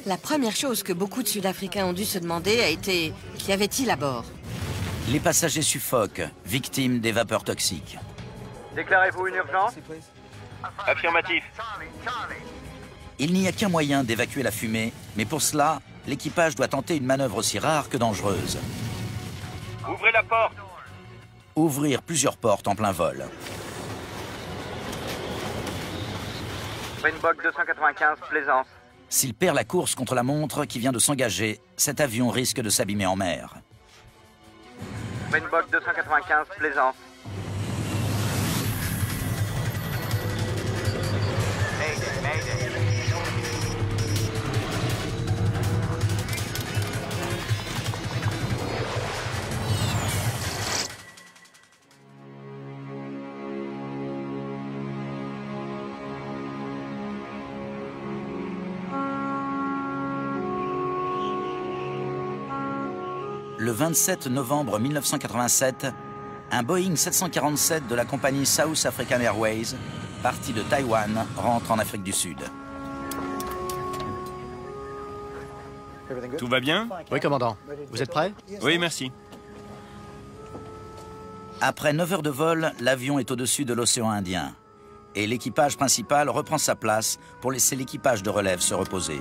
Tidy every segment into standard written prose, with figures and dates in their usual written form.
La première chose que beaucoup de Sud-Africains ont dû se demander a été qu'y avait-il à bord? Les passagers suffoquent, victimes des vapeurs toxiques. Déclarez-vous une urgence? Affirmatif. Il n'y a qu'un moyen d'évacuer la fumée, mais pour cela, l'équipage doit tenter une manœuvre aussi rare que dangereuse. Ouvrez la porte. Ouvrir plusieurs portes en plein vol. Springbok 295, Plaisance. S'il perd la course contre la montre qui vient de s'engager, cet avion risque de s'abîmer en mer. Springbok 295, Plaisance. Mayday, mayday. Le 27 novembre 1987, un Boeing 747 de la compagnie South African Airways, parti de Taïwan, rentre en Afrique du Sud. Tout va bien? Oui, commandant. Vous êtes prêt? Oui, merci. Après 9 heures de vol, l'avion est au-dessus de l'océan Indien. Et l'équipage principal reprend sa place pour laisser l'équipage de relève se reposer.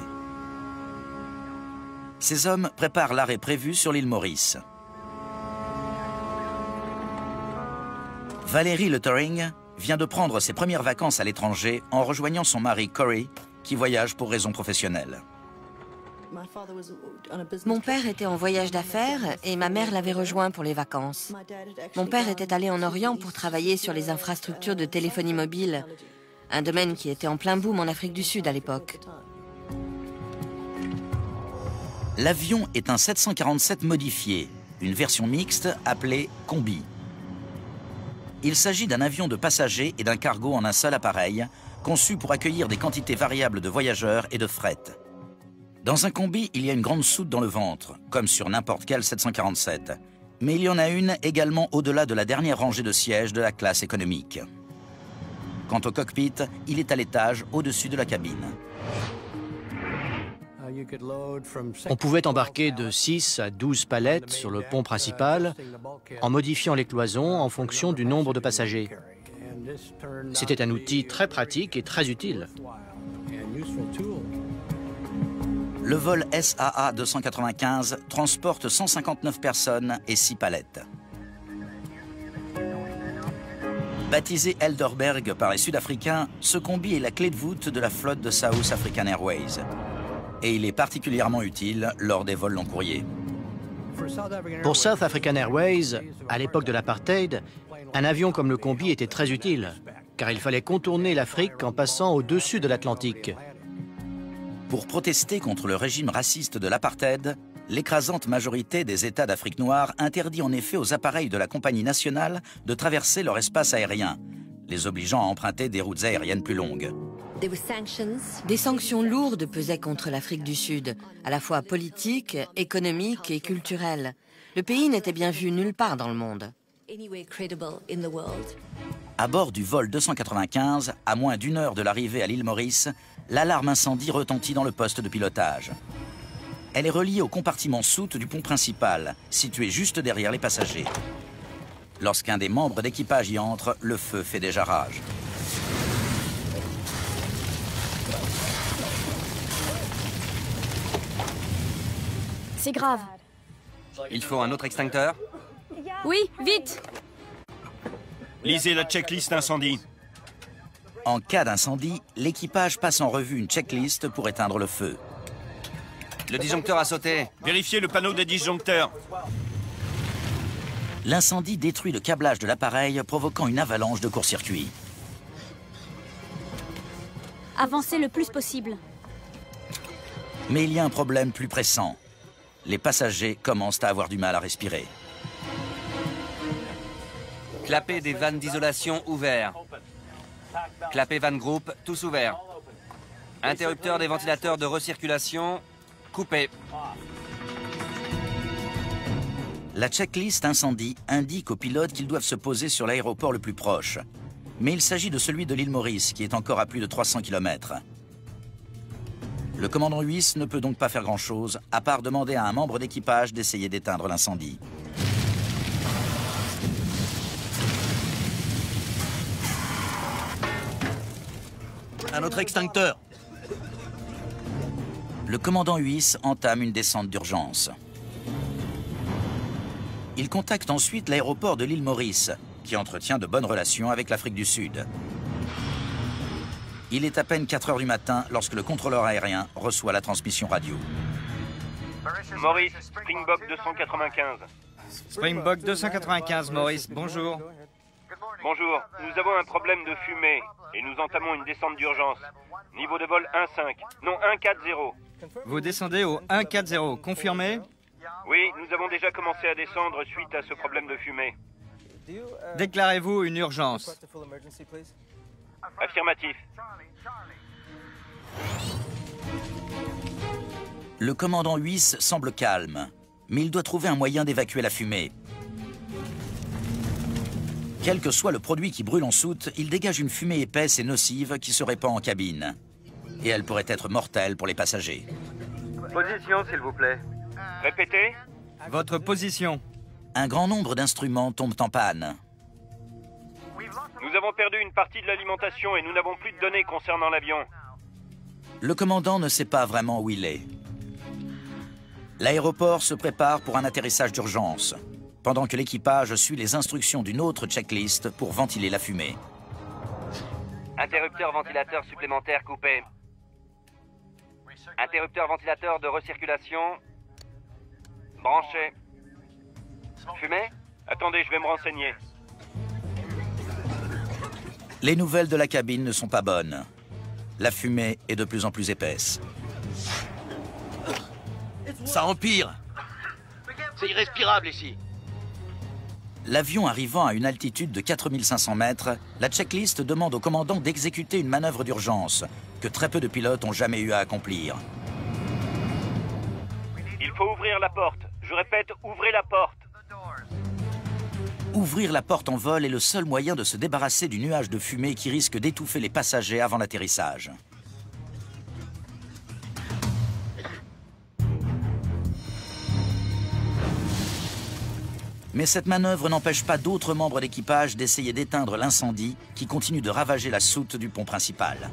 Ces hommes préparent l'arrêt prévu sur l'île Maurice. Valérie Luttering vient de prendre ses premières vacances à l'étranger en rejoignant son mari Corey, qui voyage pour raisons professionnelles. Mon père était en voyage d'affaires et ma mère l'avait rejoint pour les vacances. Mon père était allé en Orient pour travailler sur les infrastructures de téléphonie mobile, un domaine qui était en plein boom en Afrique du Sud à l'époque. L'avion est un 747 modifié, une version mixte appelée Combi. Il s'agit d'un avion de passagers et d'un cargo en un seul appareil, conçu pour accueillir des quantités variables de voyageurs et de fret. Dans un combi, il y a une grande soute dans le ventre, comme sur n'importe quel 747. Mais il y en a une également au-delà de la dernière rangée de sièges de la classe économique. Quant au cockpit, il est à l'étage au-dessus de la cabine. On pouvait embarquer de 6 à 12 palettes sur le pont principal en modifiant les cloisons en fonction du nombre de passagers. C'était un outil très pratique et très utile. Le vol SAA 295 transporte 159 personnes et 6 palettes. Baptisé Helderberg par les Sud-Africains, ce combi est la clé de voûte de la flotte de South African Airways. Et il est particulièrement utile lors des vols long courriers. Pour South African Airways, à l'époque de l'apartheid, un avion comme le combi était très utile, car il fallait contourner l'Afrique en passant au-dessus de l'Atlantique. Pour protester contre le régime raciste de l'apartheid, l'écrasante majorité des États d'Afrique noire interdit en effet aux appareils de la compagnie nationale de traverser leur espace aérien, les obligeant à emprunter des routes aériennes plus longues. Des sanctions lourdes pesaient contre l'Afrique du Sud, à la fois politiques, économiques et culturelles. Le pays n'était bien vu nulle part dans le monde. À bord du vol 295, à moins d'une heure de l'arrivée à l'île Maurice, l'alarme incendie retentit dans le poste de pilotage. Elle est reliée au compartiment soute du pont principal, situé juste derrière les passagers. Lorsqu'un des membres d'équipage y entre, le feu fait déjà rage. C'est grave. Il faut un autre extincteur? Oui, vite! Lisez la checklist incendie. En cas d'incendie, l'équipage passe en revue une checklist pour éteindre le feu. Le disjoncteur a sauté. Vérifiez le panneau des disjoncteurs. L'incendie détruit le câblage de l'appareil, provoquant une avalanche de court-circuit. Avancez le plus possible. Mais il y a un problème plus pressant. Les passagers commencent à avoir du mal à respirer. Clapet des vannes d'isolation ouverts. Clapet van group, tous ouverts. Interrupteur des ventilateurs de recirculation, coupé. La checklist incendie indique aux pilotes qu'ils doivent se poser sur l'aéroport le plus proche. Mais il s'agit de celui de l'île Maurice, qui est encore à plus de 300 km. Le commandant Huys ne peut donc pas faire grand-chose, à part demander à un membre d'équipage d'essayer d'éteindre l'incendie. Un autre extincteur. Le commandant Huys entame une descente d'urgence. Il contacte ensuite l'aéroport de l'île Maurice, qui entretient de bonnes relations avec l'Afrique du Sud. Il est à peine 4 heures du matin lorsque le contrôleur aérien reçoit la transmission radio. Maurice, Springbok 295. Springbok 295, Maurice, bonjour. Bonjour, nous avons un problème de fumée et nous entamons une descente d'urgence. Niveau de vol 1.5, non 1.40. Vous descendez au 140, confirmé? Oui, nous avons déjà commencé à descendre suite à ce problème de fumée. Déclarez-vous une urgence. Affirmatif. Le commandant Huys semble calme, mais il doit trouver un moyen d'évacuer la fumée. Quel que soit le produit qui brûle en soute, il dégage une fumée épaisse et nocive qui se répand en cabine. Et elle pourrait être mortelle pour les passagers. Position, s'il vous plaît. Répétez. Votre position. Un grand nombre d'instruments tombent en panne. Nous avons perdu une partie de l'alimentation et nous n'avons plus de données concernant l'avion. Le commandant ne sait pas vraiment où il est. L'aéroport se prépare pour un atterrissage d'urgence, pendant que l'équipage suit les instructions d'une autre checklist pour ventiler la fumée. Interrupteur ventilateur supplémentaire coupé. Interrupteur ventilateur de recirculation. Branché. Fumée? Attendez, je vais me renseigner. Les nouvelles de la cabine ne sont pas bonnes. La fumée est de plus en plus épaisse. Ça empire. C'est irrespirable ici. L'avion arrivant à une altitude de 4500 mètres, la checklist demande au commandant d'exécuter une manœuvre d'urgence que très peu de pilotes ont jamais eu à accomplir. Il faut ouvrir la porte. Je répète, ouvrez la porte. Ouvrir la porte en vol est le seul moyen de se débarrasser du nuage de fumée qui risque d'étouffer les passagers avant l'atterrissage. Mais cette manœuvre n'empêche pas d'autres membres d'équipage d'essayer d'éteindre l'incendie qui continue de ravager la soute du pont principal.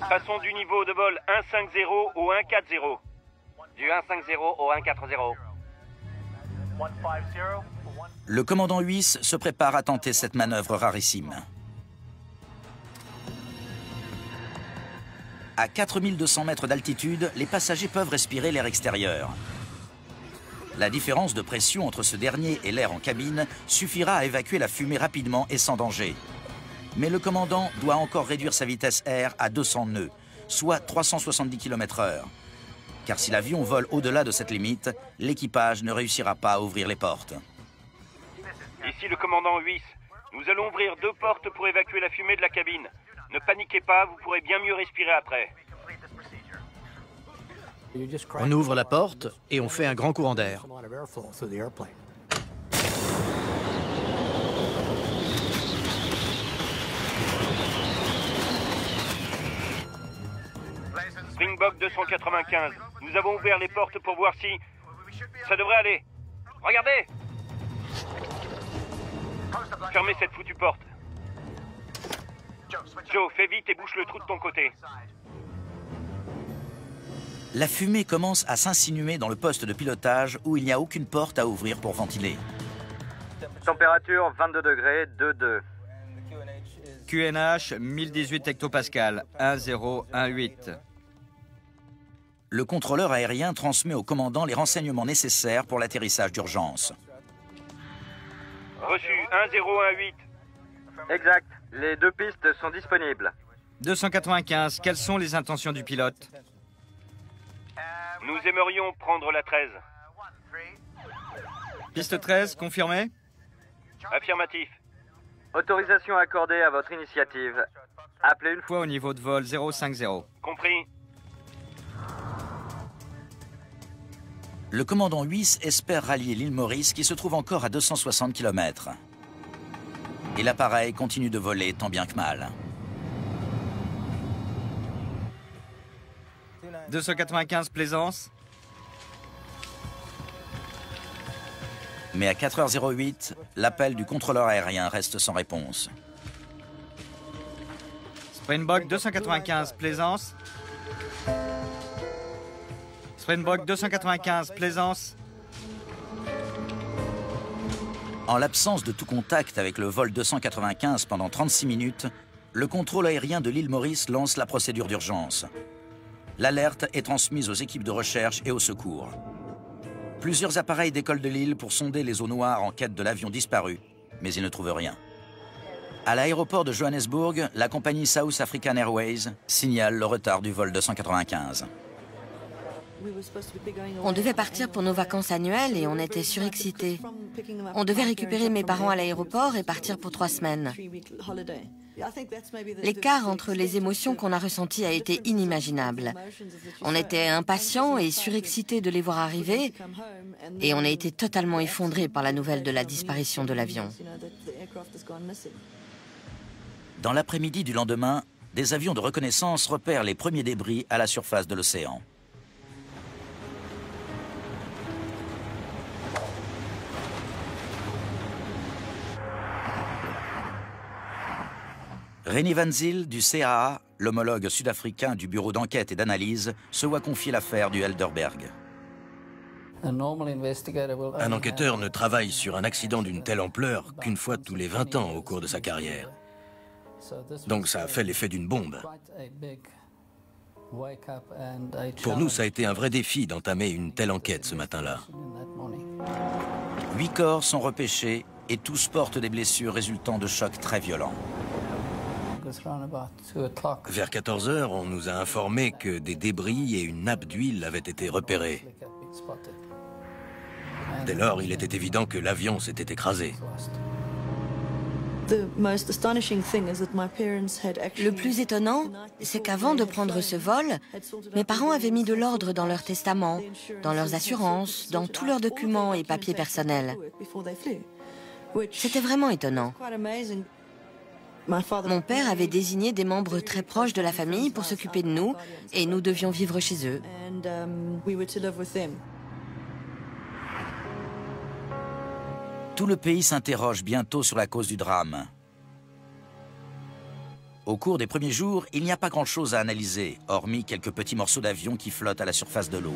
Passons du niveau de vol 1.50 au 1.40. Du 150 au 140. Le commandant Huys se prépare à tenter cette manœuvre rarissime. À 4200 mètres d'altitude, les passagers peuvent respirer l'air extérieur. La différence de pression entre ce dernier et l'air en cabine suffira à évacuer la fumée rapidement et sans danger. Mais le commandant doit encore réduire sa vitesse air à 200 nœuds, soit 370 km/h. Car si l'avion vole au-delà de cette limite, l'équipage ne réussira pas à ouvrir les portes. Ici le commandant Huys. Nous allons ouvrir 2 portes pour évacuer la fumée de la cabine. Ne paniquez pas, vous pourrez bien mieux respirer après. On ouvre la porte et on fait un grand courant d'air. Springbok 295. Nous avons ouvert les portes pour voir si... Ça devrait aller. Regardez! Fermez cette foutue porte. Joe, fais vite et bouche le trou de ton côté. La fumée commence à s'insinuer dans le poste de pilotage où il n'y a aucune porte à ouvrir pour ventiler. Température 22 degrés, 2,2. QNH 1018 hectopascal, 1018. Le contrôleur aérien transmet au commandant les renseignements nécessaires pour l'atterrissage d'urgence. Reçu 1018. Exact. Les 2 pistes sont disponibles. 295, quelles sont les intentions du pilote? Nous aimerions prendre la 13. Piste 13, confirmé? Affirmatif. Autorisation accordée à votre initiative. Appelez une fois. Fois au niveau de vol 050. Compris. Le commandant Huys espère rallier l'île Maurice qui se trouve encore à 260 km. Et l'appareil continue de voler tant bien que mal. 295 Plaisance. Mais à 4h08, l'appel du contrôleur aérien reste sans réponse. Springbok 295 Plaisance. Springbok 295 Plaisance. En l'absence de tout contact avec le vol 295 pendant 36 minutes, le contrôle aérien de l'île Maurice lance la procédure d'urgence. L'alerte est transmise aux équipes de recherche et au secours. Plusieurs appareils décollent de l'île pour sonder les eaux noires en quête de l'avion disparu, mais ils ne trouvent rien. À l'aéroport de Johannesburg, la compagnie South African Airways signale le retard du vol 295. On devait partir pour nos vacances annuelles et on était surexcités. On devait récupérer mes parents à l'aéroport et partir pour 3 semaines. L'écart entre les émotions qu'on a ressenties a été inimaginable. On était impatients et surexcités de les voir arriver et on a été totalement effondrés par la nouvelle de la disparition de l'avion. Dans l'après-midi du lendemain, des avions de reconnaissance repèrent les premiers débris à la surface de l'océan. Reni Van Zyl du CAA, l'homologue sud-africain du bureau d'enquête et d'analyse, se voit confier l'affaire du Helderberg. Un enquêteur ne travaille sur un accident d'une telle ampleur qu'une fois tous les 20 ans au cours de sa carrière. Donc ça a fait l'effet d'une bombe. Pour nous, ça a été un vrai défi d'entamer une telle enquête ce matin-là. 8 corps sont repêchés et tous portent des blessures résultant de chocs très violents. Vers 14 h, on nous a informé que des débris et une nappe d'huile avaient été repérés. Dès lors, il était évident que l'avion s'était écrasé. Le plus étonnant, c'est qu'avant de prendre ce vol, mes parents avaient mis de l'ordre dans leur testament, dans leurs assurances, dans tous leurs documents et papiers personnels. C'était vraiment étonnant. Mon père avait désigné des membres très proches de la famille pour s'occuper de nous et nous devions vivre chez eux. Tout le pays s'interroge bientôt sur la cause du drame. Au cours des premiers jours, il n'y a pas grand-chose à analyser, hormis quelques petits morceaux d'avion qui flottent à la surface de l'eau.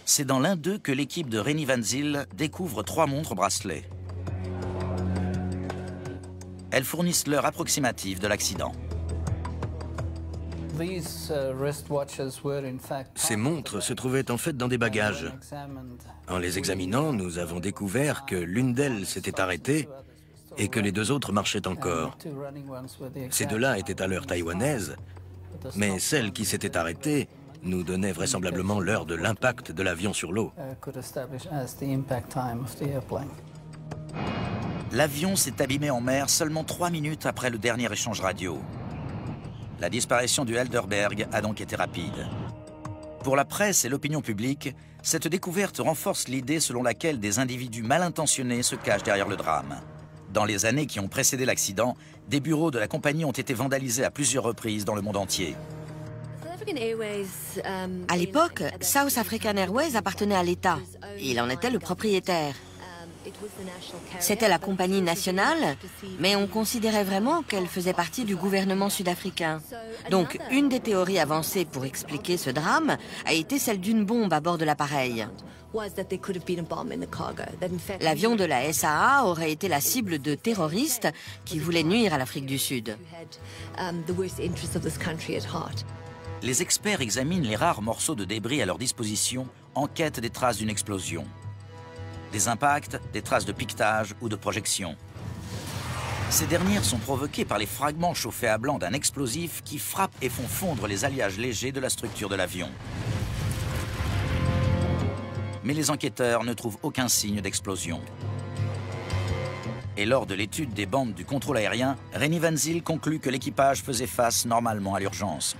C'est dans l'un d'eux que l'équipe de Reni Van Zyl découvre 3 montres bracelets. Elles fournissent l'heure approximative de l'accident. Ces montres se trouvaient en fait dans des bagages. En les examinant, nous avons découvert que l'une d'elles s'était arrêtée et que les 2 autres marchaient encore. Ces 2-là étaient à l'heure taïwanaise, mais celle qui s'était arrêtée nous donnait vraisemblablement l'heure de l'impact de l'avion sur l'eau. L'avion s'est abîmé en mer seulement 3 minutes après le dernier échange radio. La disparition du Helderberg a donc été rapide. Pour la presse et l'opinion publique, cette découverte renforce l'idée selon laquelle des individus mal intentionnés se cachent derrière le drame. Dans les années qui ont précédé l'accident, des bureaux de la compagnie ont été vandalisés à plusieurs reprises dans le monde entier. À l'époque, South African Airways appartenait à l'État. Il en était le propriétaire. C'était la compagnie nationale, mais on considérait vraiment qu'elle faisait partie du gouvernement sud-africain. Donc, une des théories avancées pour expliquer ce drame a été celle d'une bombe à bord de l'appareil. L'avion de la SAA aurait été la cible de terroristes qui voulaient nuire à l'Afrique du Sud. Les experts examinent les rares morceaux de débris à leur disposition en quête des traces d'une explosion. Des impacts, des traces de piquetage ou de projection. Ces dernières sont provoquées par les fragments chauffés à blanc d'un explosif qui frappent et font fondre les alliages légers de la structure de l'avion. Mais les enquêteurs ne trouvent aucun signe d'explosion. Et lors de l'étude des bandes du contrôle aérien, Reni Van Zyl conclut que l'équipage faisait face normalement à l'urgence.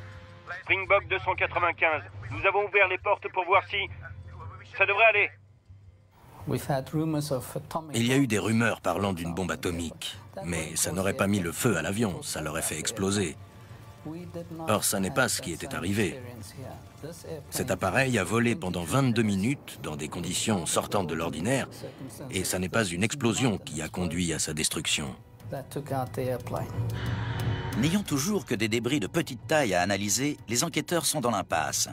Springbok 295, nous avons ouvert les portes pour voir si... ça devrait aller. Il y a eu des rumeurs parlant d'une bombe atomique, mais ça n'aurait pas mis le feu à l'avion, ça l'aurait fait exploser. Or, ça n'est pas ce qui était arrivé. Cet appareil a volé pendant 22 minutes dans des conditions sortantes de l'ordinaire, et ça n'est pas une explosion qui a conduit à sa destruction. N'ayant toujours que des débris de petite taille à analyser, les enquêteurs sont dans l'impasse.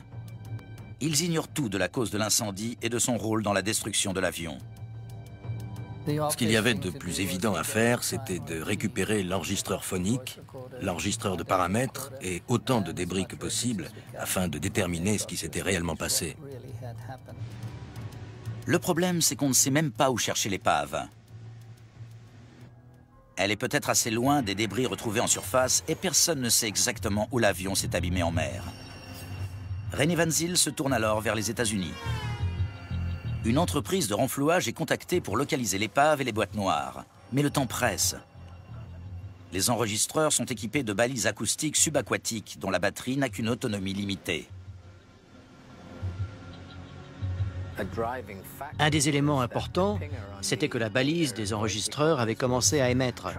Ils ignorent tout de la cause de l'incendie et de son rôle dans la destruction de l'avion. Ce qu'il y avait de plus évident à faire, c'était de récupérer l'enregistreur phonique, l'enregistreur de paramètres et autant de débris que possible afin de déterminer ce qui s'était réellement passé. Le problème, c'est qu'on ne sait même pas où chercher l'épave. Elle est peut-être assez loin des débris retrouvés en surface et personne ne sait exactement où l'avion s'est abîmé en mer. René Van Zyl se tourne alors vers les États-Unis. Une entreprise de renflouage est contactée pour localiser l'épave et les boîtes noires. Mais le temps presse. Les enregistreurs sont équipés de balises acoustiques subaquatiques dont la batterie n'a qu'une autonomie limitée. Un des éléments importants, c'était que la balise des enregistreurs avait commencé à émettre,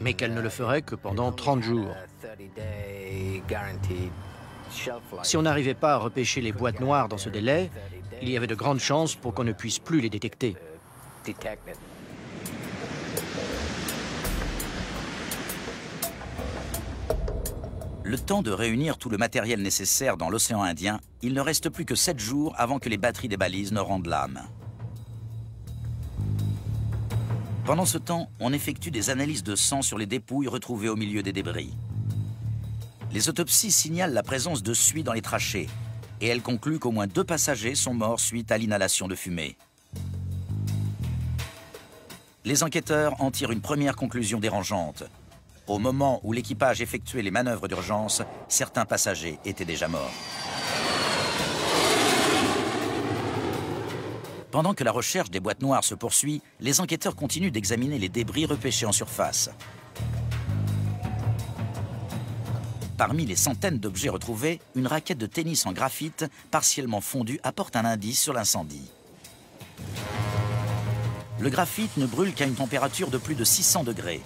mais qu'elle ne le ferait que pendant 30 jours. Si on n'arrivait pas à repêcher les boîtes noires dans ce délai, il y avait de grandes chances pour qu'on ne puisse plus les détecter. Le temps de réunir tout le matériel nécessaire dans l'océan Indien, il ne reste plus que 7 jours avant que les batteries des balises ne rendent l'âme. Pendant ce temps, on effectue des analyses de sang sur les dépouilles retrouvées au milieu des débris. Les autopsies signalent la présence de suie dans les trachées et elles concluent qu'au moins 2 passagers sont morts suite à l'inhalation de fumée. Les enquêteurs en tirent une première conclusion dérangeante. Au moment où l'équipage effectuait les manœuvres d'urgence, certains passagers étaient déjà morts. Pendant que la recherche des boîtes noires se poursuit, les enquêteurs continuent d'examiner les débris repêchés en surface. Parmi les centaines d'objets retrouvés, une raquette de tennis en graphite partiellement fondue apporte un indice sur l'incendie. Le graphite ne brûle qu'à une température de plus de 600 degrés.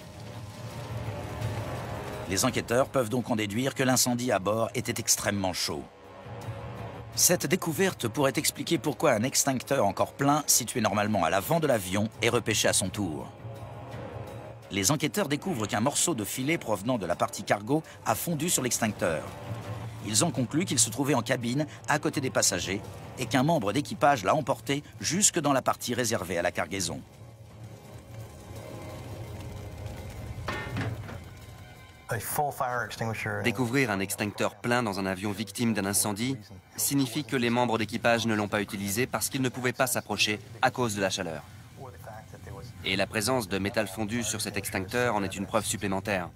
Les enquêteurs peuvent donc en déduire que l'incendie à bord était extrêmement chaud. Cette découverte pourrait expliquer pourquoi un extincteur encore plein, situé normalement à l'avant de l'avion, est repêché à son tour. Les enquêteurs découvrent qu'un morceau de filet provenant de la partie cargo a fondu sur l'extincteur. Ils ont conclu qu'il se trouvait en cabine, à côté des passagers, et qu'un membre d'équipage l'a emporté jusque dans la partie réservée à la cargaison. Découvrir un extincteur plein dans un avion victime d'un incendie signifie que les membres d'équipage ne l'ont pas utilisé parce qu'ils ne pouvaient pas s'approcher à cause de la chaleur. Et la présence de métal fondu sur cet extincteur en est une preuve supplémentaire.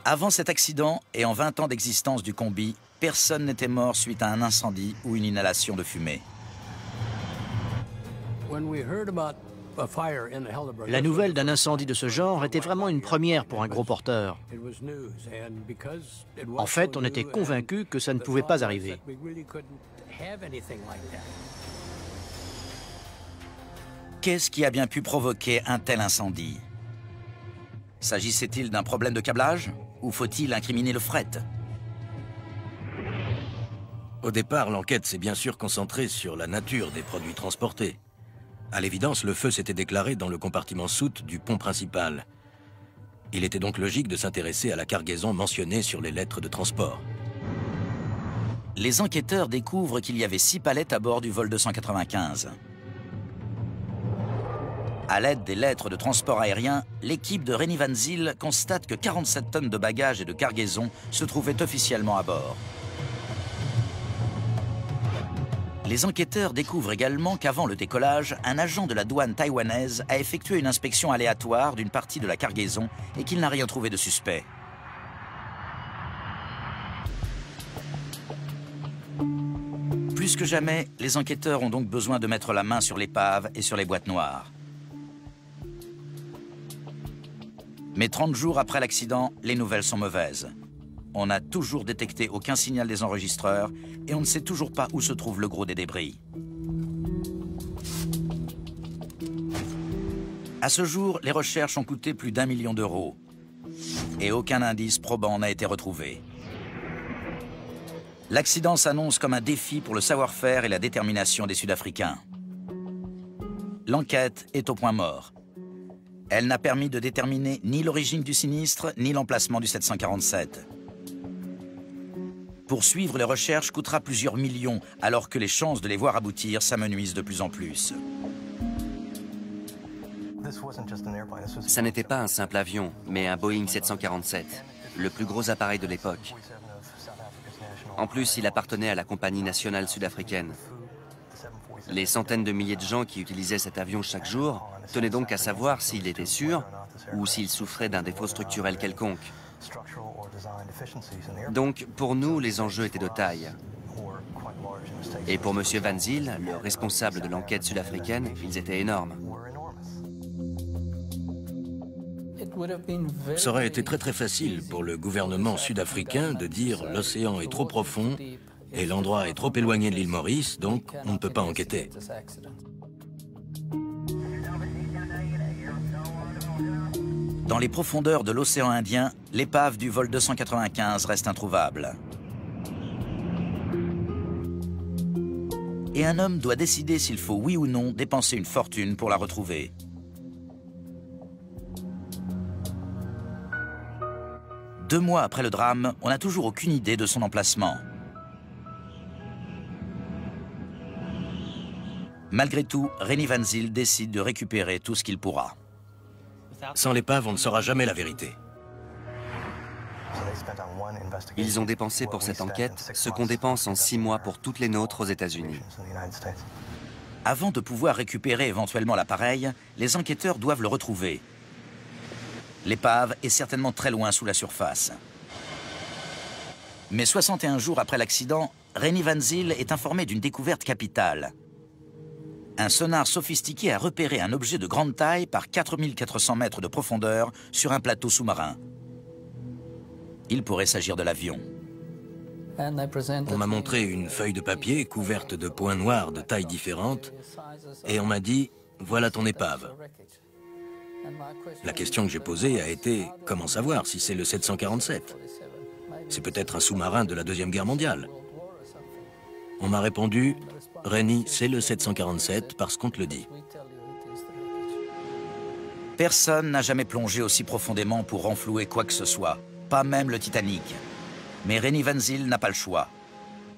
Avant cet accident et en 20 ans d'existence du combi, personne n'était mort suite à un incendie ou une inhalation de fumée. La nouvelle d'un incendie de ce genre était vraiment une première pour un gros porteur. En fait, on était convaincus que ça ne pouvait pas arriver. Qu'est-ce qui a bien pu provoquer un tel incendie? S'agissait-il d'un problème de câblage ou faut-il incriminer le fret? Au départ, l'enquête s'est bien sûr concentrée sur la nature des produits transportés. À l'évidence, le feu s'était déclaré dans le compartiment soute du pont principal. Il était donc logique de s'intéresser à la cargaison mentionnée sur les lettres de transport. Les enquêteurs découvrent qu'il y avait 6 palettes à bord du vol 295. À l'aide des lettres de transport aérien, l'équipe de René Van Zyl constate que 47 tonnes de bagages et de cargaison se trouvaient officiellement à bord. Les enquêteurs découvrent également qu'avant le décollage, un agent de la douane taïwanaise a effectué une inspection aléatoire d'une partie de la cargaison et qu'il n'a rien trouvé de suspect. Plus que jamais, les enquêteurs ont donc besoin de mettre la main sur l'épave et sur les boîtes noires. Mais 30 jours après l'accident, les nouvelles sont mauvaises. On n'a toujours détecté aucun signal des enregistreurs et on ne sait toujours pas où se trouve le gros des débris. À ce jour, les recherches ont coûté plus d'1 million d'euros. Et aucun indice probant n'a été retrouvé. L'accident s'annonce comme un défi pour le savoir-faire et la détermination des Sud-Africains. L'enquête est au point mort. Elle n'a permis de déterminer ni l'origine du sinistre, ni l'emplacement du 747. Poursuivre les recherches coûtera plusieurs millions, alors que les chances de les voir aboutir s'amenuisent de plus en plus. Ça n'était pas un simple avion, mais un Boeing 747, le plus gros appareil de l'époque. En plus, il appartenait à la compagnie nationale sud-africaine. Les centaines de milliers de gens qui utilisaient cet avion chaque jour tenaient donc à savoir s'il était sûr ou s'il souffrait d'un défaut structurel quelconque. Donc, pour nous, les enjeux étaient de taille. Et pour M. Van Zyl, le responsable de l'enquête sud-africaine, ils étaient énormes. Ça aurait été très facile pour le gouvernement sud-africain de dire l'océan est trop profond et l'endroit est trop éloigné de l'île Maurice, donc on ne peut pas enquêter. Dans les profondeurs de l'océan Indien, l'épave du vol 295 reste introuvable. Et un homme doit décider s'il faut oui ou non dépenser une fortune pour la retrouver. Deux mois après le drame, on n'a toujours aucune idée de son emplacement. Malgré tout, Rennie Van Zyl décide de récupérer tout ce qu'il pourra. Sans l'épave, on ne saura jamais la vérité. Ils ont dépensé pour cette enquête ce qu'on dépense en 6 mois pour toutes les nôtres aux États-Unis. Avant de pouvoir récupérer éventuellement l'appareil, les enquêteurs doivent le retrouver. L'épave est certainement très loin sous la surface. Mais 61 jours après l'accident, Rennie Van Zyl est informé d'une découverte capitale. Un sonar sophistiqué a repéré un objet de grande taille par 4400 mètres de profondeur sur un plateau sous-marin. Il pourrait s'agir de l'avion. On m'a montré une feuille de papier couverte de points noirs de tailles différentes et on m'a dit « voilà ton épave ». La question que j'ai posée a été « comment savoir si c'est le 747 ? C'est peut-être un sous-marin de la Deuxième Guerre mondiale ». On m'a répondu « Rennie, c'est le 747 parce qu'on te le dit ». Personne n'a jamais plongé aussi profondément pour renflouer quoi que ce soit, pas même le Titanic. Mais Rennie Van Zyl n'a pas le choix.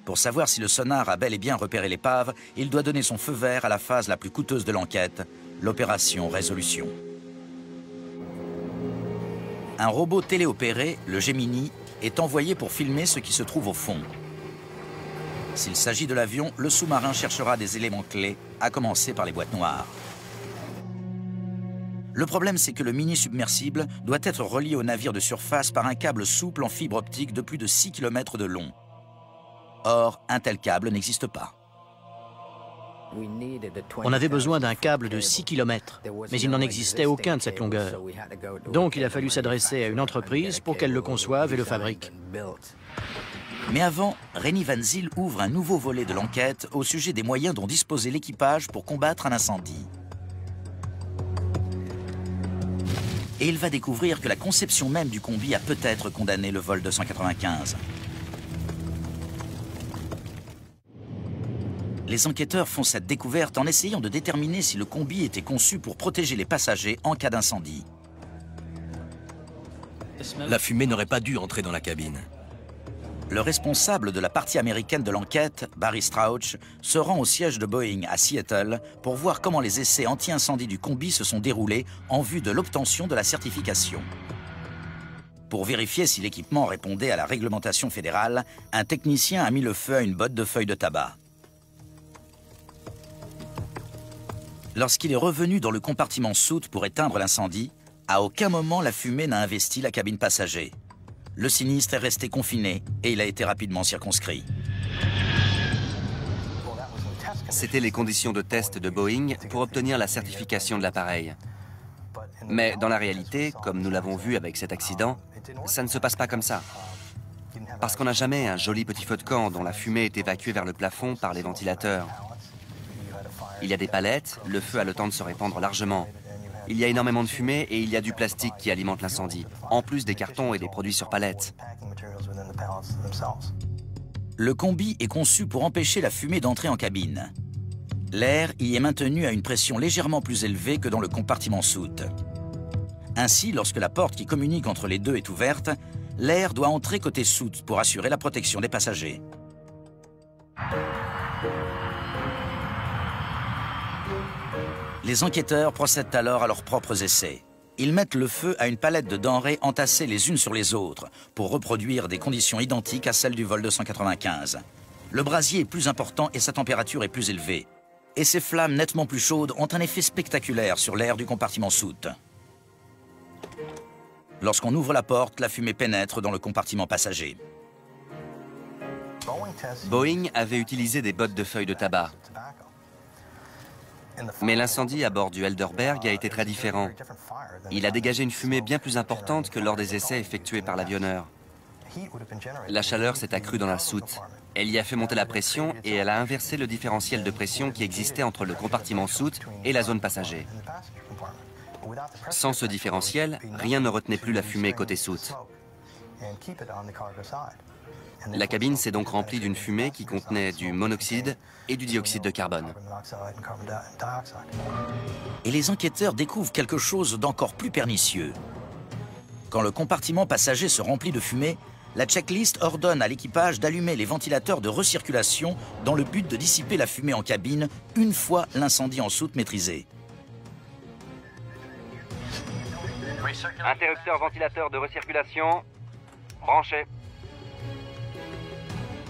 Pour savoir si le sonar a bel et bien repéré l'épave, il doit donner son feu vert à la phase la plus coûteuse de l'enquête, l'opération Résolution. Un robot téléopéré, le Gemini, est envoyé pour filmer ce qui se trouve au fond. S'il s'agit de l'avion, le sous-marin cherchera des éléments clés, à commencer par les boîtes noires. Le problème, c'est que le mini-submersible doit être relié au navire de surface par un câble souple en fibre optique de plus de 6 km de long. Or, un tel câble n'existe pas. On avait besoin d'un câble de 6 km, mais il n'en existait aucun de cette longueur. Donc il a fallu s'adresser à une entreprise pour qu'elle le conçoive et le fabrique. Mais avant, Rennie Van Zyl ouvre un nouveau volet de l'enquête au sujet des moyens dont disposait l'équipage pour combattre un incendie. Et il va découvrir que la conception même du combi a peut-être condamné le vol 295. Les enquêteurs font cette découverte en essayant de déterminer si le combi était conçu pour protéger les passagers en cas d'incendie. La fumée n'aurait pas dû entrer dans la cabine. Le responsable de la partie américaine de l'enquête, Barry Strauch, se rend au siège de Boeing à Seattle pour voir comment les essais anti-incendie du combi se sont déroulés en vue de l'obtention de la certification. Pour vérifier si l'équipement répondait à la réglementation fédérale, un technicien a mis le feu à une botte de feuilles de tabac. Lorsqu'il est revenu dans le compartiment soute pour éteindre l'incendie, à aucun moment la fumée n'a investi la cabine passager. Le sinistre est resté confiné et il a été rapidement circonscrit. C'était les conditions de test de Boeing pour obtenir la certification de l'appareil. Mais dans la réalité, comme nous l'avons vu avec cet accident, ça ne se passe pas comme ça. Parce qu'on n'a jamais un joli petit feu de camp dont la fumée est évacuée vers le plafond par les ventilateurs. Il y a des palettes, le feu a le temps de se répandre largement. Il y a énormément de fumée et il y a du plastique qui alimente l'incendie, en plus des cartons et des produits sur palettes. Le combi est conçu pour empêcher la fumée d'entrer en cabine. L'air y est maintenu à une pression légèrement plus élevée que dans le compartiment soute. Ainsi, lorsque la porte qui communique entre les deux est ouverte, l'air doit entrer côté soute pour assurer la protection des passagers. Les enquêteurs procèdent alors à leurs propres essais. Ils mettent le feu à une palette de denrées entassées les unes sur les autres pour reproduire des conditions identiques à celles du vol 295. Le brasier est plus important et sa température est plus élevée. Et ces flammes nettement plus chaudes ont un effet spectaculaire sur l'air du compartiment soute. Lorsqu'on ouvre la porte, la fumée pénètre dans le compartiment passager. Boeing avait utilisé des bottes de feuilles de tabac. Mais l'incendie à bord du Helderberg a été très différent. Il a dégagé une fumée bien plus importante que lors des essais effectués par l'avionneur. La chaleur s'est accrue dans la soute. Elle y a fait monter la pression et elle a inversé le différentiel de pression qui existait entre le compartiment soute et la zone passager. Sans ce différentiel, rien ne retenait plus la fumée côté soute. La cabine s'est donc remplie d'une fumée qui contenait du monoxyde et du dioxyde de carbone. Et les enquêteurs découvrent quelque chose d'encore plus pernicieux. Quand le compartiment passager se remplit de fumée, la checklist ordonne à l'équipage d'allumer les ventilateurs de recirculation dans le but de dissiper la fumée en cabine une fois l'incendie en soute maîtrisé. Interrupteur ventilateur de recirculation, branché.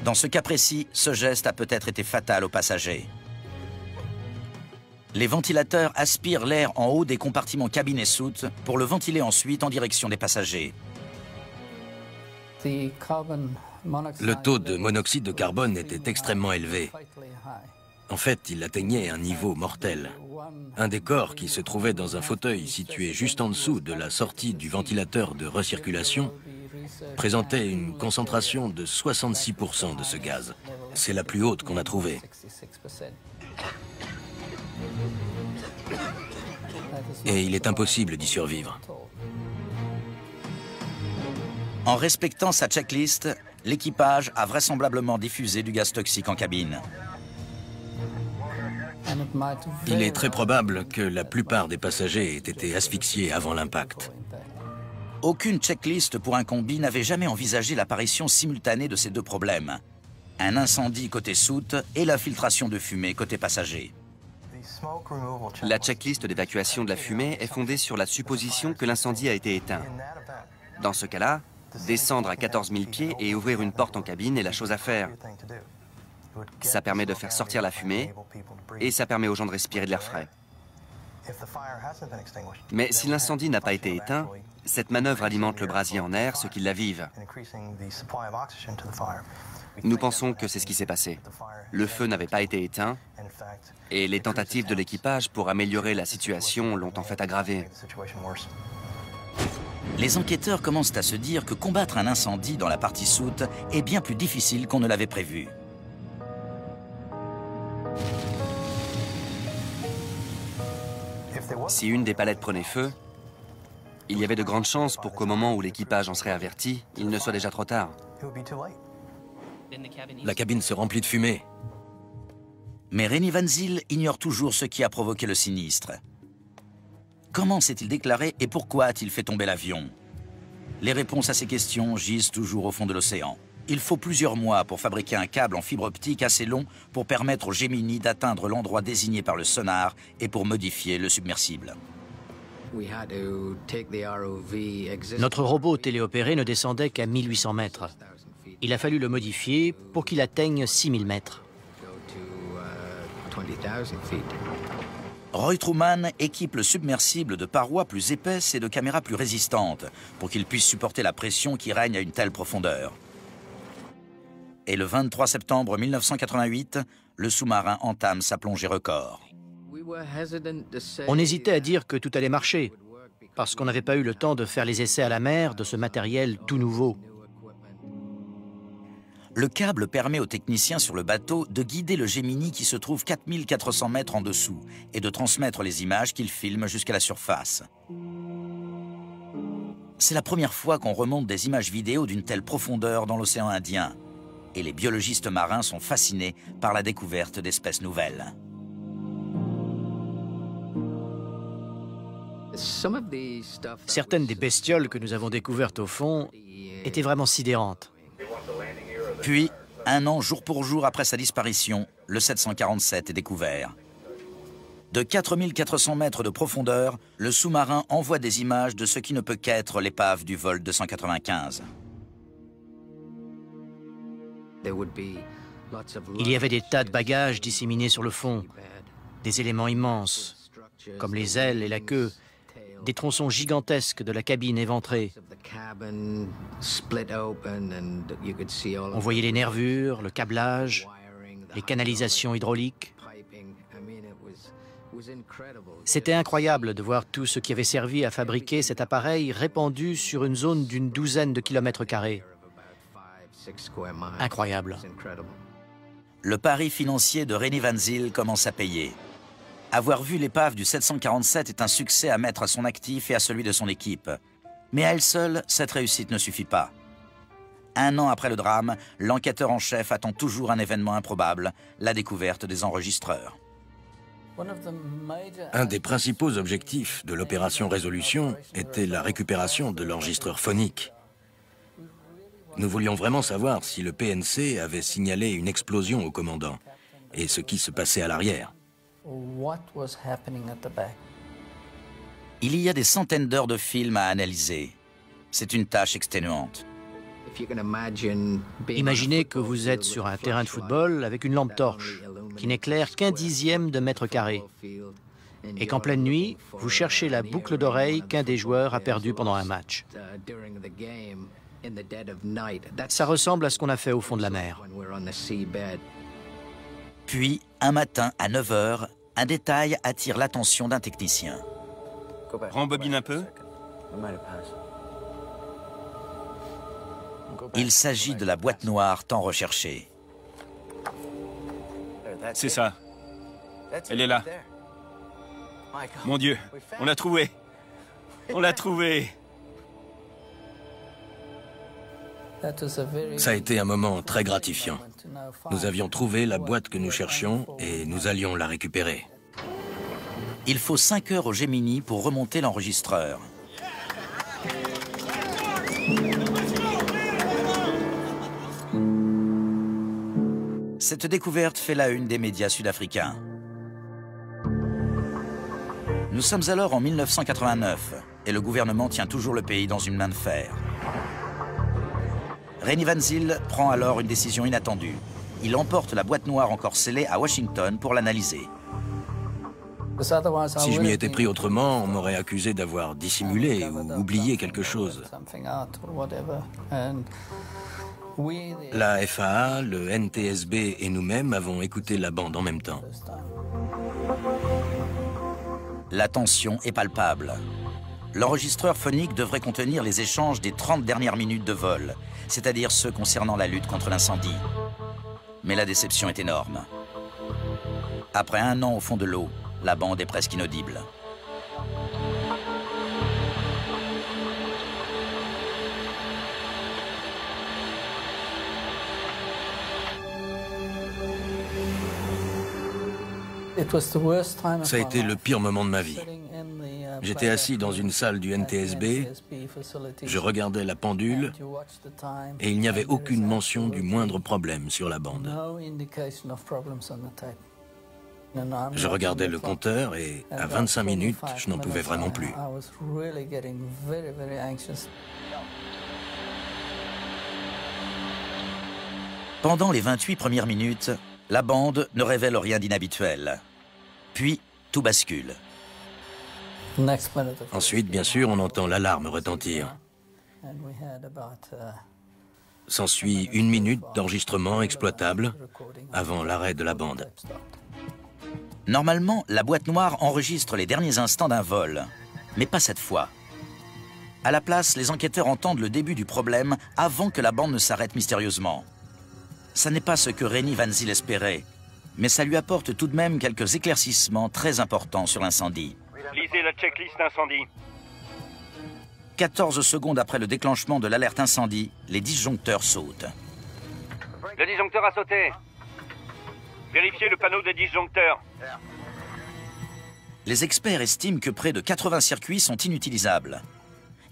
Dans ce cas précis, ce geste a peut-être été fatal aux passagers. Les ventilateurs aspirent l'air en haut des compartiments cabine et soute pour le ventiler ensuite en direction des passagers. Le taux de monoxyde de carbone était extrêmement élevé. En fait, il atteignait un niveau mortel. Un des corps qui se trouvait dans un fauteuil situé juste en dessous de la sortie du ventilateur de recirculation présentait une concentration de 66% de ce gaz. C'est la plus haute qu'on a trouvée. Et il est impossible d'y survivre. En respectant sa checklist, l'équipage a vraisemblablement diffusé du gaz toxique en cabine. Il est très probable que la plupart des passagers aient été asphyxiés avant l'impact. Aucune checklist pour un combi n'avait jamais envisagé l'apparition simultanée de ces deux problèmes. Un incendie côté soute et la filtration de fumée côté passager. La checklist d'évacuation de la fumée est fondée sur la supposition que l'incendie a été éteint. Dans ce cas-là, descendre à 14 000 pieds et ouvrir une porte en cabine est la chose à faire. Ça permet de faire sortir la fumée et ça permet aux gens de respirer de l'air frais. Mais si l'incendie n'a pas été éteint, cette manœuvre alimente le brasier en air, ce qui l'avive. Nous pensons que c'est ce qui s'est passé. Le feu n'avait pas été éteint et les tentatives de l'équipage pour améliorer la situation l'ont en fait aggravé. Les enquêteurs commencent à se dire que combattre un incendie dans la partie soute est bien plus difficile qu'on ne l'avait prévu. Si une des palettes prenait feu, il y avait de grandes chances pour qu'au moment où l'équipage en serait averti, il ne soit déjà trop tard. La cabine se remplit de fumée. Mais René Van Zyl ignore toujours ce qui a provoqué le sinistre. Comment s'est-il déclaré et pourquoi a-t-il fait tomber l'avion? Les réponses à ces questions gisent toujours au fond de l'océan. Il faut plusieurs mois pour fabriquer un câble en fibre optique assez long pour permettre au Gemini d'atteindre l'endroit désigné par le sonar et pour modifier le submersible. Notre robot téléopéré ne descendait qu'à 1800 mètres. Il a fallu le modifier pour qu'il atteigne 6000 mètres. Roy Truman équipe le submersible de parois plus épaisses et de caméras plus résistantes pour qu'il puisse supporter la pression qui règne à une telle profondeur. Et le 23 septembre 1988, le sous-marin entame sa plongée record. On hésitait à dire que tout allait marcher, parce qu'on n'avait pas eu le temps de faire les essais à la mer de ce matériel tout nouveau. Le câble permet aux techniciens sur le bateau de guider le Gemini qui se trouve 4400 mètres en dessous et de transmettre les images qu'ils filment jusqu'à la surface. C'est la première fois qu'on remonte des images vidéo d'une telle profondeur dans l'océan Indien. Et les biologistes marins sont fascinés par la découverte d'espèces nouvelles. Certaines des bestioles que nous avons découvertes au fond étaient vraiment sidérantes. Puis, un an jour pour jour après sa disparition, le 747 est découvert. De 4400 mètres de profondeur, le sous-marin envoie des images de ce qui ne peut qu'être l'épave du vol 295. Il y avait des tas de bagages disséminés sur le fond, des éléments immenses, comme les ailes et la queue, des tronçons gigantesques de la cabine éventrée. On voyait les nervures, le câblage, les canalisations hydrauliques. C'était incroyable de voir tout ce qui avait servi à fabriquer cet appareil répandu sur une zone d'une douzaine de kilomètres carrés. Incroyable. Le pari financier de René Van Zyl commence à payer. Avoir vu l'épave du 747 est un succès à mettre à son actif et à celui de son équipe. Mais à elle seule, cette réussite ne suffit pas. Un an après le drame, l'enquêteur en chef attend toujours un événement improbable, la découverte des enregistreurs. Un des principaux objectifs de l'opération Résolution était la récupération de l'enregistreur phonique. Nous voulions vraiment savoir si le PNC avait signalé une explosion au commandant et ce qui se passait à l'arrière. Il y a des centaines d'heures de films à analyser. C'est une tâche exténuante. Imaginez que vous êtes sur un terrain de football avec une lampe torche qui n'éclaire qu'un dixième de mètre carré et qu'en pleine nuit, vous cherchez la boucle d'oreille qu'un des joueurs a perdue pendant un match. Ça ressemble à ce qu'on a fait au fond de la mer. Puis, un matin à 9 h, un détail attire l'attention d'un technicien. Rembobine un peu. Il s'agit de la boîte noire tant recherchée. C'est ça. Elle est là. Mon Dieu, on l'a trouvée. On l'a trouvée. Ça a été un moment très gratifiant. Nous avions trouvé la boîte que nous cherchions et nous allions la récupérer. Il faut 5 heures au Gemini pour remonter l'enregistreur. Cette découverte fait la une des médias sud-africains. Nous sommes alors en 1989 et le gouvernement tient toujours le pays dans une main de fer. René Van Zyl prend alors une décision inattendue. Il emporte la boîte noire encore scellée à Washington pour l'analyser. Si je m'y étais pris autrement, on m'aurait accusé d'avoir dissimulé ou oublié quelque chose. La FAA, le NTSB et nous-mêmes avons écouté la bande en même temps. La tension est palpable. L'enregistreur phonique devrait contenir les échanges des 30 dernières minutes de vol, c'est-à-dire ceux concernant la lutte contre l'incendie. Mais la déception est énorme. Après un an au fond de l'eau, la bande est presque inaudible. Ça a été le pire moment de ma vie. J'étais assis dans une salle du NTSB, je regardais la pendule et il n'y avait aucune mention du moindre problème sur la bande. Je regardais le compteur et à 25 minutes, je n'en pouvais vraiment plus. Pendant les 28 premières minutes, la bande ne révèle rien d'inhabituel. Puis, tout bascule. Ensuite, bien sûr, on entend l'alarme retentir. S'ensuit 1 minute d'enregistrement exploitable avant l'arrêt de la bande. Normalement, la boîte noire enregistre les derniers instants d'un vol, mais pas cette fois. À la place, les enquêteurs entendent le début du problème avant que la bande ne s'arrête mystérieusement. Ça n'est pas ce que Rennie Van Zyl espérait, mais ça lui apporte tout de même quelques éclaircissements très importants sur l'incendie. Lisez la checklist incendie. 14 secondes après le déclenchement de l'alerte incendie, les disjoncteurs sautent. Le disjoncteur a sauté. Vérifiez le panneau des disjoncteurs. Les experts estiment que près de 80 circuits sont inutilisables.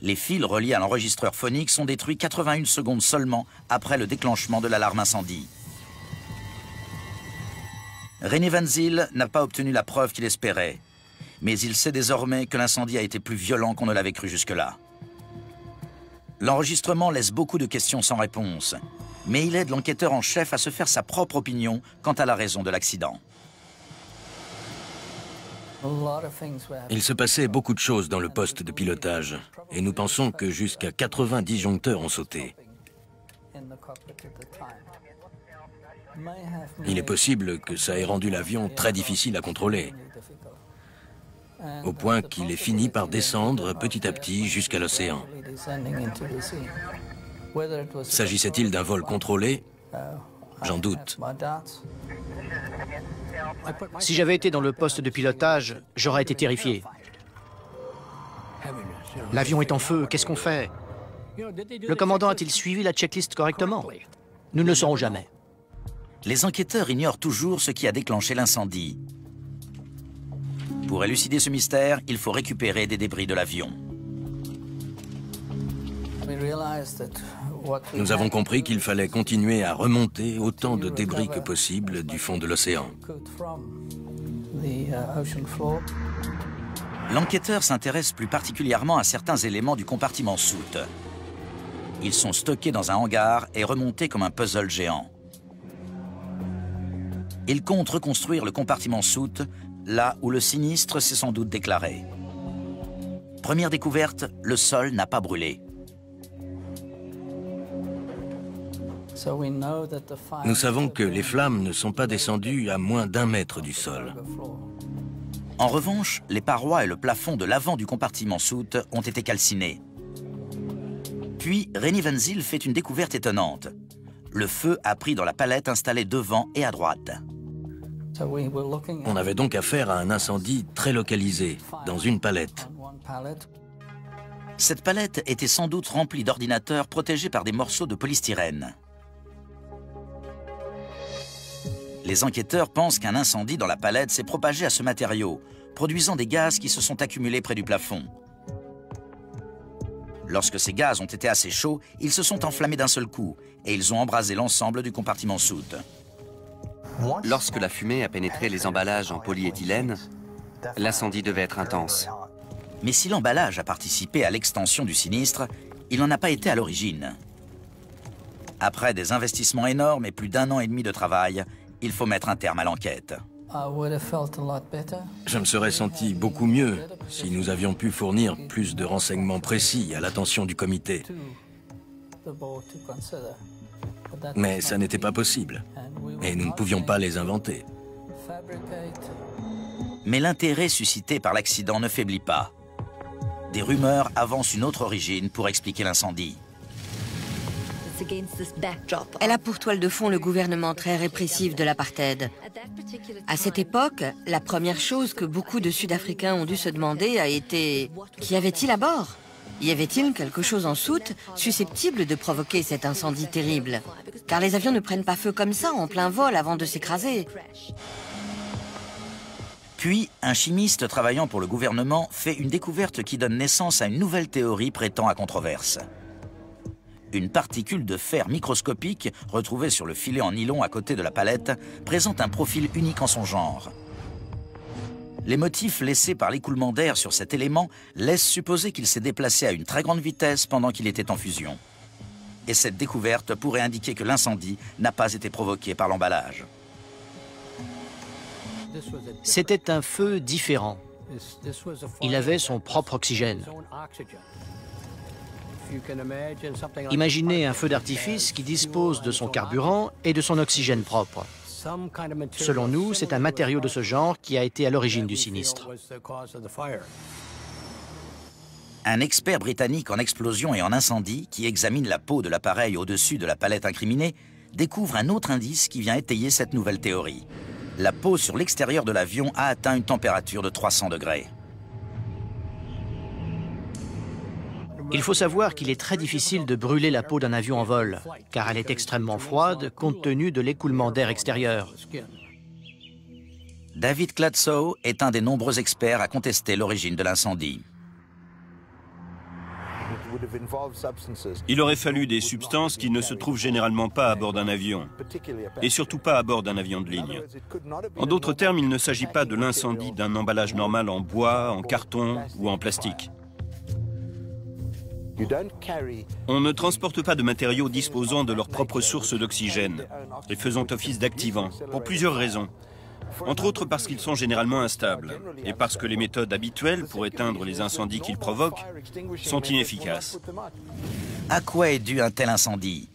Les fils reliés à l'enregistreur phonique sont détruits 81 secondes seulement après le déclenchement de l'alarme incendie. Rennie Van Zyl n'a pas obtenu la preuve qu'il espérait, mais il sait désormais que l'incendie a été plus violent qu'on ne l'avait cru jusque-là. L'enregistrement laisse beaucoup de questions sans réponse, mais il aide l'enquêteur en chef à se faire sa propre opinion quant à la raison de l'accident. Il se passait beaucoup de choses dans le poste de pilotage, et nous pensons que jusqu'à 80 disjoncteurs ont sauté. Il est possible que ça ait rendu l'avion très difficile à contrôler, au point qu'il ait fini par descendre petit à petit jusqu'à l'océan. S'agissait-il d'un vol contrôlé? J'en doute. Si j'avais été dans le poste de pilotage, j'aurais été terrifié. L'avion est en feu, qu'est-ce qu'on fait? Le commandant a-t-il suivi la checklist correctement? Nous ne le saurons jamais. Les enquêteurs ignorent toujours ce qui a déclenché l'incendie. Pour élucider ce mystère, il faut récupérer des débris de l'avion. Nous avons compris qu'il fallait continuer à remonter autant de débris que possible du fond de l'océan. L'enquêteur s'intéresse plus particulièrement à certains éléments du compartiment soute. Ils sont stockés dans un hangar et remontés comme un puzzle géant. Il compte reconstruire le compartiment soute là où le sinistre s'est sans doute déclaré. Première découverte, le sol n'a pas brûlé. Nous savons que les flammes ne sont pas descendues à moins d'1 mètre du sol. En revanche, les parois et le plafond de l'avant du compartiment soute ont été calcinés. Puis, Rennie Van Zyl fait une découverte étonnante. Le feu a pris dans la palette installée devant et à droite. On avait donc affaire à un incendie très localisé, dans une palette. Cette palette était sans doute remplie d'ordinateurs protégés par des morceaux de polystyrène. Les enquêteurs pensent qu'un incendie dans la palette s'est propagé à ce matériau, produisant des gaz qui se sont accumulés près du plafond. Lorsque ces gaz ont été assez chauds, ils se sont enflammés d'un seul coup et ils ont embrasé l'ensemble du compartiment soute. Lorsque la fumée a pénétré les emballages en polyéthylène, l'incendie devait être intense. Mais si l'emballage a participé à l'extension du sinistre, il n'en a pas été à l'origine. Après des investissements énormes et plus d'1 an et demi de travail, il faut mettre un terme à l'enquête. Je me serais senti beaucoup mieux si nous avions pu fournir plus de renseignements précis à l'attention du comité. Mais ça n'était pas possible, et nous ne pouvions pas les inventer. Mais l'intérêt suscité par l'accident ne faiblit pas. Des rumeurs avancent une autre origine pour expliquer l'incendie. Elle a pour toile de fond le gouvernement très répressif de l'apartheid. À cette époque, la première chose que beaucoup de Sud-Africains ont dû se demander a été « Qu'y avait-il à bord ? Y avait-il quelque chose en soute susceptible de provoquer cet incendie terrible ? Car les avions ne prennent pas feu comme ça en plein vol avant de s'écraser. » Puis, un chimiste travaillant pour le gouvernement fait une découverte qui donne naissance à une nouvelle théorie prêtant à controverse. Une particule de fer microscopique retrouvée sur le filet en nylon à côté de la palette présente un profil unique en son genre. Les motifs laissés par l'écoulement d'air sur cet élément laissent supposer qu'il s'est déplacé à une très grande vitesse pendant qu'il était en fusion. Et cette découverte pourrait indiquer que l'incendie n'a pas été provoqué par l'emballage. C'était un feu différent. Il avait son propre oxygène. Imaginez un feu d'artifice qui dispose de son carburant et de son oxygène propre. Selon nous, c'est un matériau de ce genre qui a été à l'origine du sinistre. Un expert britannique en explosion et en incendie qui examine la peau de l'appareil au-dessus de la palette incriminée découvre un autre indice qui vient étayer cette nouvelle théorie. La peau sur l'extérieur de l'avion a atteint une température de 300 degrés. Il faut savoir qu'il est très difficile de brûler la peau d'un avion en vol, car elle est extrêmement froide compte tenu de l'écoulement d'air extérieur. David Klatzow est un des nombreux experts à contester l'origine de l'incendie. Il aurait fallu des substances qui ne se trouvent généralement pas à bord d'un avion, et surtout pas à bord d'un avion de ligne. En d'autres termes, il ne s'agit pas de l'incendie d'un emballage normal en bois, en carton ou en plastique. On ne transporte pas de matériaux disposant de leur propre source d'oxygène et faisant office d'activant, pour plusieurs raisons. Entre autres parce qu'ils sont généralement instables et parce que les méthodes habituelles pour éteindre les incendies qu'ils provoquent sont inefficaces. À quoi est dû un tel incendie?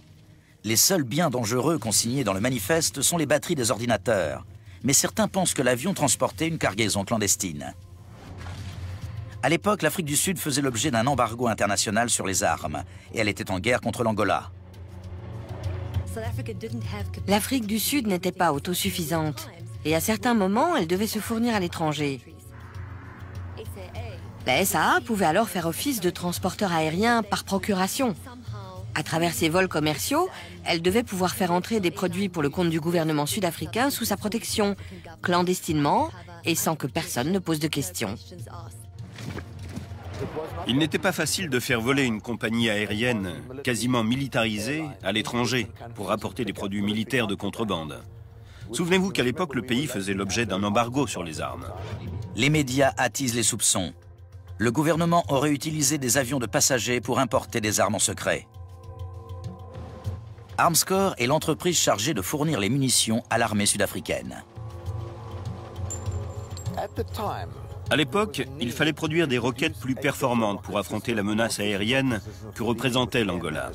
Les seuls biens dangereux consignés dans le manifeste sont les batteries des ordinateurs, mais certains pensent que l'avion transportait une cargaison clandestine. À l'époque, l'Afrique du Sud faisait l'objet d'un embargo international sur les armes, et elle était en guerre contre l'Angola. L'Afrique du Sud n'était pas autosuffisante, et à certains moments, elle devait se fournir à l'étranger. La SAA pouvait alors faire office de transporteur aérien par procuration. À travers ses vols commerciaux, elle devait pouvoir faire entrer des produits pour le compte du gouvernement sud-africain sous sa protection, clandestinement et sans que personne ne pose de questions. Il n'était pas facile de faire voler une compagnie aérienne quasiment militarisée à l'étranger pour rapporter des produits militaires de contrebande. Souvenez-vous qu'à l'époque, le pays faisait l'objet d'un embargo sur les armes. Les médias attisent les soupçons. Le gouvernement aurait utilisé des avions de passagers pour importer des armes en secret. Armscor est l'entreprise chargée de fournir les munitions à l'armée sud-africaine. À l'époque, il fallait produire des roquettes plus performantes pour affronter la menace aérienne que représentait l'Angola.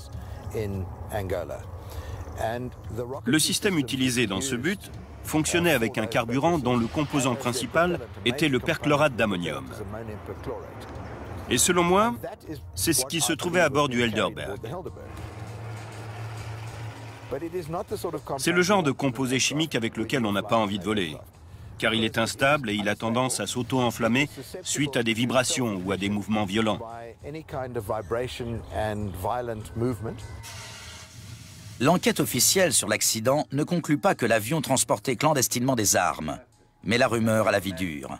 Le système utilisé dans ce but fonctionnait avec un carburant dont le composant principal était le perchlorate d'ammonium. Et selon moi, c'est ce qui se trouvait à bord du Helderberg. C'est le genre de composé chimique avec lequel on n'a pas envie de voler, car il est instable et il a tendance à s'auto-enflammer suite à des vibrations ou à des mouvements violents. L'enquête officielle sur l'accident ne conclut pas que l'avion transportait clandestinement des armes, mais la rumeur a la vie dure.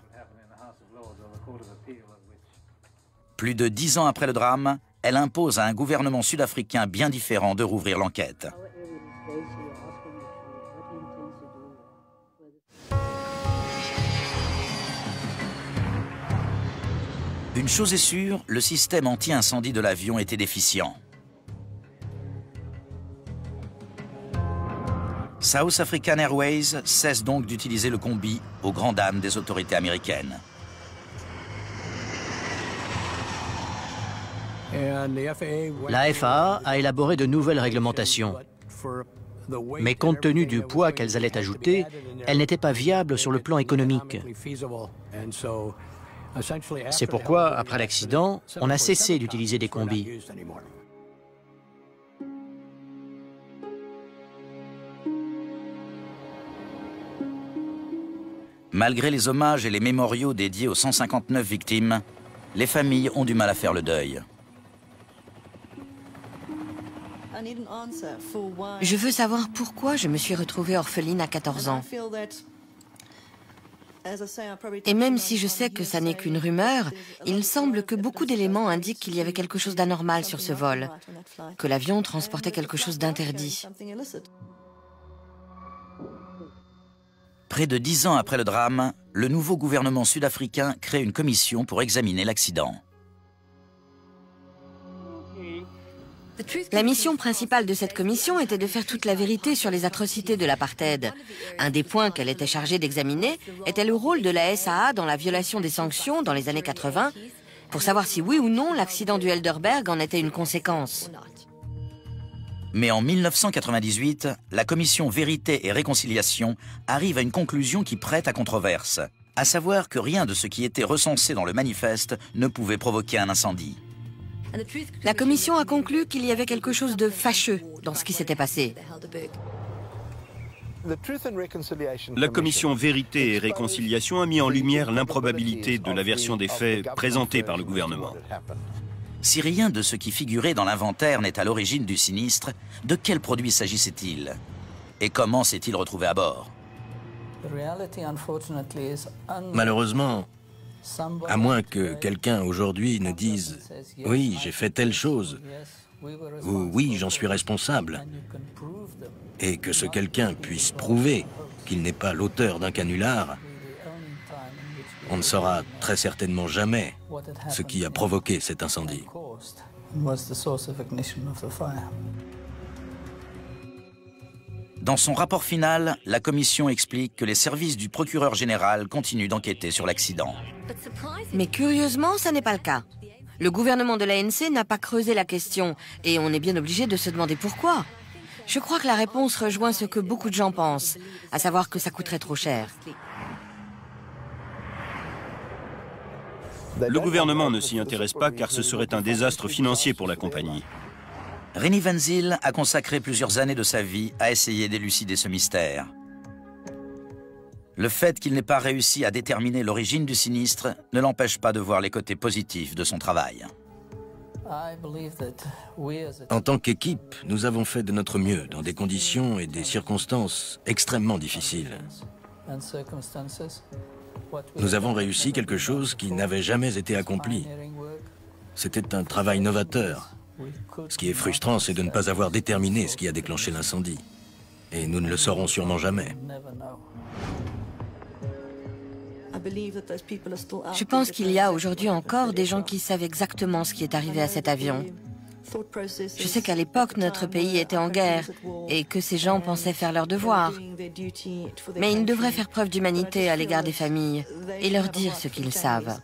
Plus de 10 ans après le drame, elle impose à un gouvernement sud-africain bien différent de rouvrir l'enquête. Une chose est sûre, le système anti-incendie de l'avion était déficient. South African Airways cesse donc d'utiliser le combi aux grandes dames des autorités américaines. La FAA a élaboré de nouvelles réglementations. Mais compte tenu du poids qu'elles allaient ajouter, elles n'étaient pas viables sur le plan économique. C'est pourquoi, après l'accident, on a cessé d'utiliser des combis. Malgré les hommages et les mémoriaux dédiés aux 159 victimes, les familles ont du mal à faire le deuil. Je veux savoir pourquoi je me suis retrouvée orpheline à 14 ans. Et même si je sais que ça n'est qu'une rumeur, il semble que beaucoup d'éléments indiquent qu'il y avait quelque chose d'anormal sur ce vol, que l'avion transportait quelque chose d'interdit. Près de 10 ans après le drame, le nouveau gouvernement sud-africain crée une commission pour examiner l'accident. La mission principale de cette commission était de faire toute la vérité sur les atrocités de l'apartheid. Un des points qu'elle était chargée d'examiner était le rôle de la SAA dans la violation des sanctions dans les années 80, pour savoir si oui ou non l'accident du Helderberg en était une conséquence. Mais en 1998, la commission Vérité et Réconciliation arrive à une conclusion qui prête à controverse, à savoir que rien de ce qui était recensé dans le manifeste ne pouvait provoquer un incendie. La commission a conclu qu'il y avait quelque chose de fâcheux dans ce qui s'était passé. La commission Vérité et Réconciliation a mis en lumière l'improbabilité de la version des faits présentée par le gouvernement. Si rien de ce qui figurait dans l'inventaire n'est à l'origine du sinistre, de quel produit s'agissait-il? Et comment s'est-il retrouvé à bord? Malheureusement, à moins que quelqu'un aujourd'hui ne dise « Oui, j'ai fait telle chose » ou « Oui, j'en suis responsable » et que ce quelqu'un puisse prouver qu'il n'est pas l'auteur d'un canular, on ne saura très certainement jamais ce qui a provoqué cet incendie. Dans son rapport final, la commission explique que les services du procureur général continuent d'enquêter sur l'accident. Mais curieusement, ça n'est pas le cas. Le gouvernement de l'ANC n'a pas creusé la question et on est bien obligé de se demander pourquoi. Je crois que la réponse rejoint ce que beaucoup de gens pensent, à savoir que ça coûterait trop cher. Le gouvernement ne s'y intéresse pas car ce serait un désastre financier pour la compagnie. René Van Zyl a consacré plusieurs années de sa vie à essayer d'élucider ce mystère. Le fait qu'il n'ait pas réussi à déterminer l'origine du sinistre ne l'empêche pas de voir les côtés positifs de son travail. En tant qu'équipe, nous avons fait de notre mieux dans des conditions et des circonstances extrêmement difficiles. Nous avons réussi quelque chose qui n'avait jamais été accompli. C'était un travail novateur. Ce qui est frustrant, c'est de ne pas avoir déterminé ce qui a déclenché l'incendie. Et nous ne le saurons sûrement jamais. Je pense qu'il y a aujourd'hui encore des gens qui savent exactement ce qui est arrivé à cet avion. Je sais qu'à l'époque, notre pays était en guerre et que ces gens pensaient faire leur devoir. Mais ils devraient faire preuve d'humanité à l'égard des familles et leur dire ce qu'ils savent.